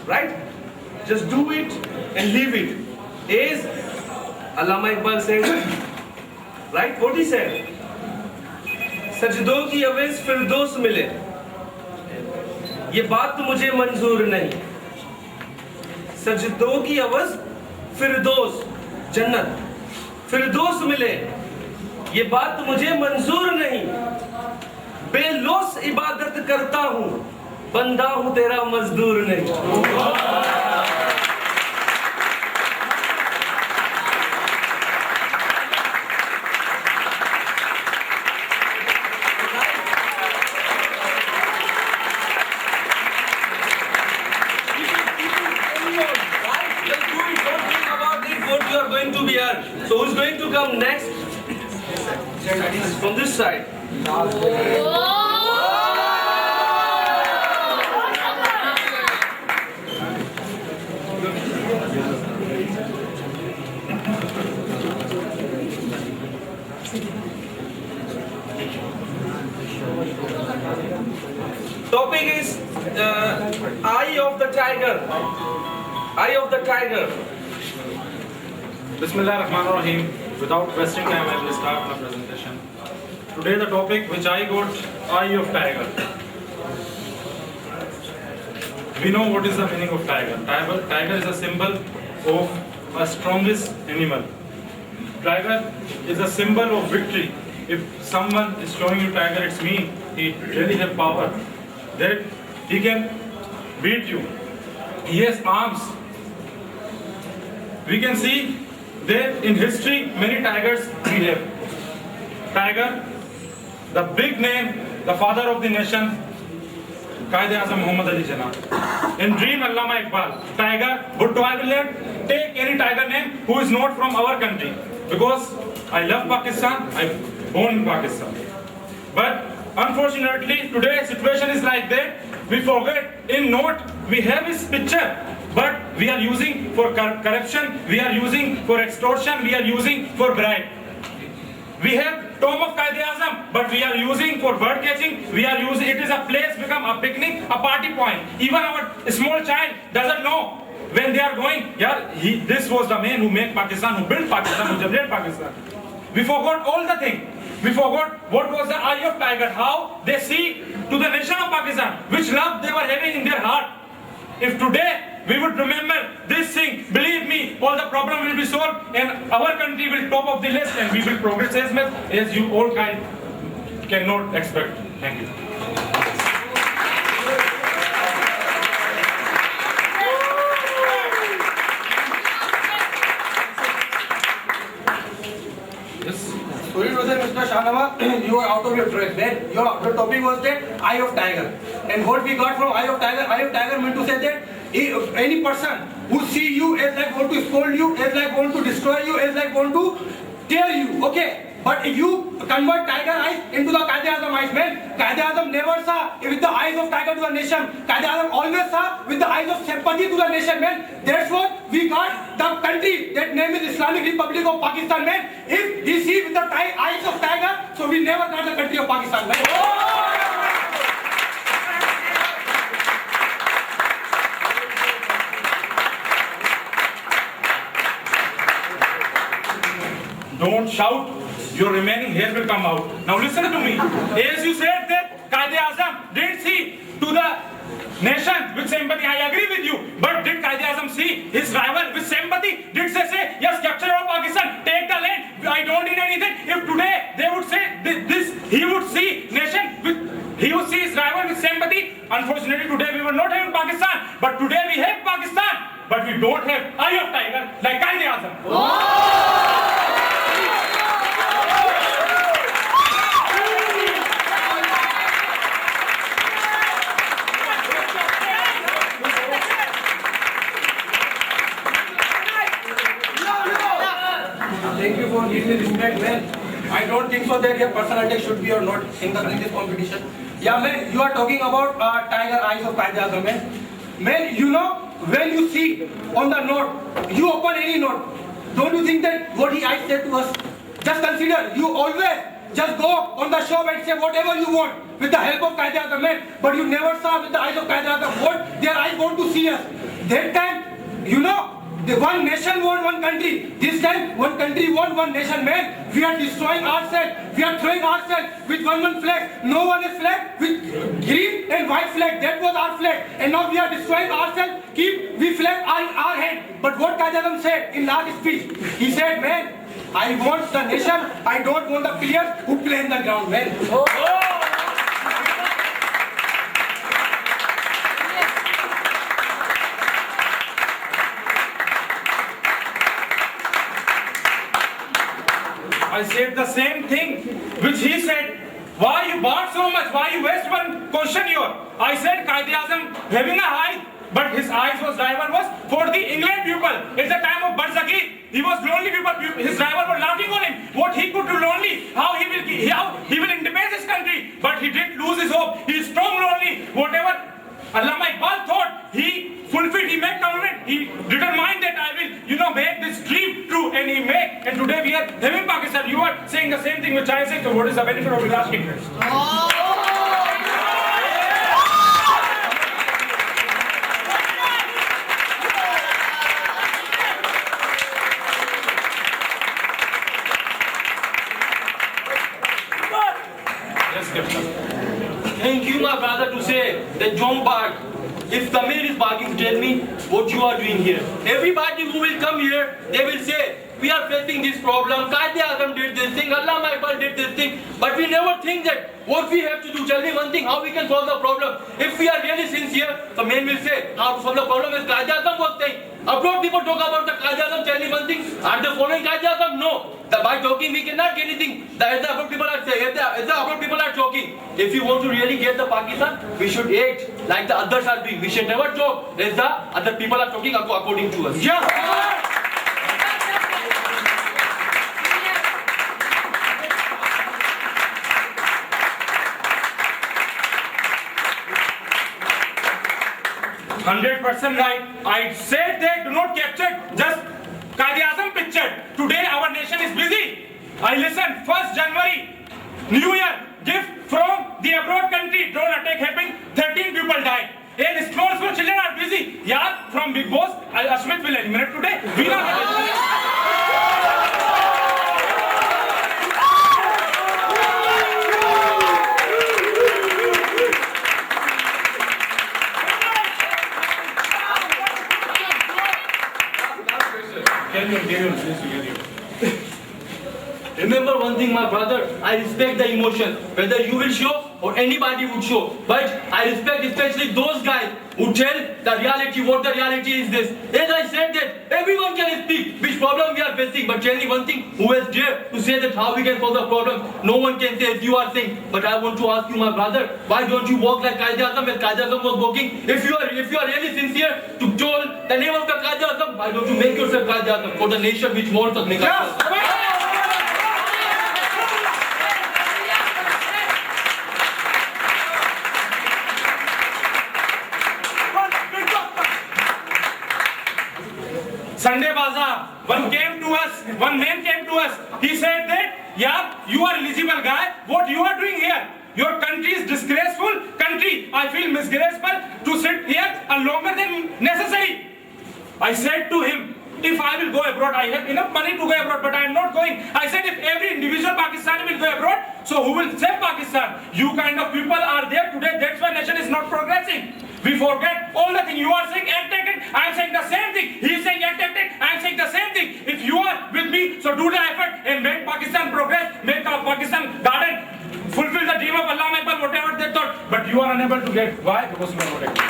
right? Just do it and leave it. As Allama Iqbal said, right? What he said? सजदों की अवेज फिरदौस मिले, ये बात तो मुझे मंजूर नहीं. सजदों की अवज फिरदौस, जन्नत, फिरदौस मिले, ये बात तो मुझे मंजूर नहीं. बेलौस इबादत करता हूँ, बंदा हूँ तेरा मजदूर नहीं. So who's going to come next? From this side. Topic is Eye of the Tiger. Eye of the Tiger. Bismillahirrahmanirrahim. Without wasting time, I will start my presentation. Today the topic which I got, Eye of Tiger. We know what is the meaning of tiger. Tiger is a symbol of a strongest animal. Tiger is a symbol of victory. If someone is showing you tiger, it's mean he really have power. That he can beat you. He has arms. We can see that in history many tigers we have. Tiger, the big name, the father of the nation, Quaid-e-Azam Muhammad Ali Jinnah. In dream Allama Iqbal, tiger, but I will not take any tiger name who is not from our country, because I love Pakistan, I born in Pakistan. But unfortunately today situation is like that. We forget in note we have his picture, but we are using for corruption, we are using for extortion, we are using for bribe. We have tomb of Quaid-e-Azam, but we are using for bird catching, we are using, it is a place become a picnic, a party point. Even our small child doesn't know when they are going, yeah, this was the man who made Pakistan, who built Pakistan, who generated Pakistan. We forgot all the things. We forgot what was the eye of tiger, how they see to the nation of Pakistan, which love they were having in their heart. If today we would remember this thing, believe me, all the problem will be solved and our country will top of the list and we will progress as much as you all guys cannot expect. Thank you. Sorry to say, Mr. Shahnawaz, you are out of your track. Then your topic was that eye of tiger. And what we got from eye of tiger meant to say that any person who see you as like want to scold you, as like want to destroy you, as like want to tear you, okay? But if you convert tiger eyes into the Quaid-e-Azam eyes, man, Quaid-e-Azam never saw with the eyes of tiger to the nation. Quaid-e-Azam always saw with the eyes of sympathy to the nation, man. That's what we got the country. That name is Islamic Republic of Pakistan, man. If he see with the eyes of tiger, so we never got the country of Pakistan, man. Don't shout, your remaining hair will come out. Now listen to me. As you said that Quaid-e-Azam didn't see to the nation with sympathy, I agree with you. But did Quaid-e-Azam see his rival with sympathy? Did they say, yes, capture all Pakistan, take the land, I don't need anything? If today they would say this, he would see nation with, he would see his rival with sympathy. Unfortunately today we were not having Pakistan, but today we have Pakistan. But we don't have eye of tiger like Quaid-e-Azam. Thank you for giving me respect, man. I don't think so that your personality should be or not in this competition. Yeah, man, you are talking about tiger eyes of Quaid-e-Azam, man. Man, you know, when you see on the note, you open any note, don't you think that what he eyes said to us? Just consider, you always just go on the show and say whatever you want with the help of Quaid-e-Azam men, but you never saw with the eyes of Quaid-e-Azam what their eyes want to see us. That time, you know, the one nation want one country. This time, one country want one nation, man. We are destroying ourselves. We are throwing ourselves with one flag. No one is flag with green and white flag. That was our flag. And now we are destroying ourselves. Keep we flag our head. But what Quaid-e-Azam said in last speech, he said, man, I want the nation. I don't want the players who play in the ground, man. I said the same thing which he said. Why you bought so much? Why you waste one question here? I said Quaid-e-Azam having a eye, but his eyes was driver was for the England people. It's the time of Barzaki. He was lonely people. His driver were laughing on him. What he could do lonely? How he will independence his country? But he didn't lose his hope. He is strong lonely. Whatever Allama Iqbal thought, he fulfilled. He made commitment. He determined that I will, make this dream true, and he made. And today we are having Pakistan. You are saying the same thing which I say. So what is the benefit of asking this? Thank you, my brother, to say that John Park, if the mayor is barking, tell me what you are doing here. Everybody who will come here, they will say, we are facing this problem, Quaid-e-Azam did this thing, Allama Iqbal did this thing, but we never think that what we have to do. Tell me one thing, how we can solve the problem. If we are really sincere, the mayor will say, how to solve the problem is Quaid-e-Azam was saying. Abroad people talk about the Quaid-e-Azam, tell me one thing, are they following Quaid-e-Azam? No. By talking we cannot get anything. As the abroad people are saying, as the abroad people are talking, if you want to really get the Pakistan, we should act like the others are doing. We should never talk as the other people are talking according to us. Yeah. 100% right. I said they do not capture just Quaid-e-Azam picture. Today our nation is busy. I listened, 1st January, New Year, gift from the abroad country, drone attack happened, 13 people died. And small children are busy. Yeah, from Big Boss, Ashmit will eliminate today. We are Remember one thing, my brother, I respect the emotion, whether you will show or anybody would show. But I respect especially those guys who tell the reality, what the reality is this. As I said that everyone can speak which problem we are facing, but tell me one thing, who has dared to say that how we can solve the problem? No one can say as you are saying. But I want to ask you, my brother, why don't you walk like Quaid-e-Azam as Quaid-e-Azam was walking? If you are really sincere to tell the name of the Quaid-e-Azam, why don't you make yourself Quaid-e-Azam for the nation which wants us? Sunday Bazaar, one man came to us. He said that, yeah, you are eligible guy. What you are doing here? Your country is disgraceful country. I feel disgraceful to sit here longer than necessary. I said to him, if I will go abroad, I have enough money to go abroad, but I am not going. I said if every individual Pakistani will go abroad, so who will save Pakistan? You kind of people are there today, that's why nation is not progressing. We forget all the thing. You are saying act, I am saying the same thing. He is saying act, I am saying the same thing. If you are with me, so do the effort and make Pakistan progress, make Pakistan garden, fulfill the dream of Allama Iqbal, whatever they thought. But you are unable to get. Why? Because you are not acting.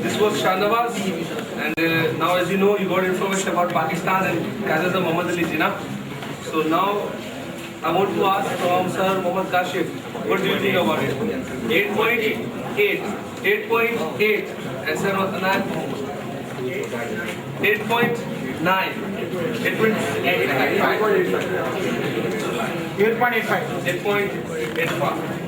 This was Shahnawaz, and now as you know, you got information about Pakistan and Quaid-e-Azam Muhammad Ali Jinnah. So now I want to ask from Sir Muhammad Kashif, what do you think about it? 8.8, 8.8, and Sir Anand, 8.8. 9. 8.85. 8.85. 8.85.